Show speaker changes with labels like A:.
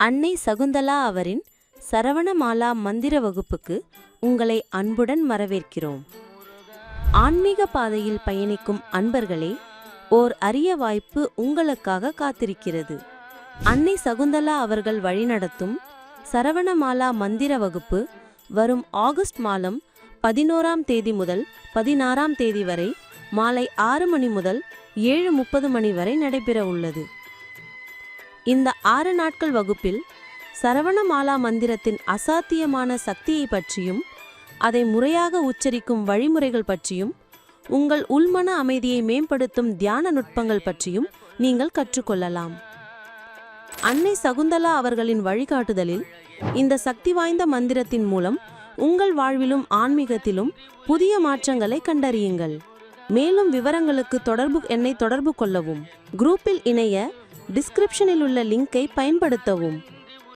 A: அன்னை சகுந்தலா அவரின் சரவணமாலா மந்திர வகுப்புக்கு உங்களை அன்புடன் வரவேற்கிறோம். ஆன்மீக பாதையில் பயணிக்கும் அன்பர்களே, ஓர் அரிய வாய்ப்பு உங்களுக்காக காத்திருக்கிறது. அன்னை சகுந்தலா அவர்கள் வழிநடத்தும் சரவணமாலா மந்திர வகுப்பு வரும் ஆகஸ்ட் மாதம் 11ஆம் தேதி முதல் 16ஆம் தேதி வரை மாலை 6 மணி முதல் 7:30 மணி வரை நடைபெற உள்ளது. இந்த 6 நாட்கள் வகுப்பில் சரவணமாலா மந்திரத்தின் அசாத்தியமான சக்தியை பற்றியும் அதை முறையாக உச்சரிக்கும் வழிமுறைகள் பற்றியும் உங்கள் உள்மன அமைதியை மேம்படுத்தும் தியான நுட்பங்கள் பற்றியும் நீங்கள் கற்றுக்கொள்ளலாம். அன்னை சகுந்தலா அவர்களின் வழிகாட்டுதலில் இந்த சக்தி வாய்ந்த மந்திரத்தின் மூலம் உங்கள் வாழ்விலும் ஆன்மீகத்திலும் புதிய மாற்றங்களை கண்டறியுங்கள். மேலும் விவரங்களுக்கு தொடர்பு கொள்ளவும். குரூப்பில் இணைய டிஸ்கிரிப்ஷனில் உள்ள லிங்கை பயன்படுத்தவும்.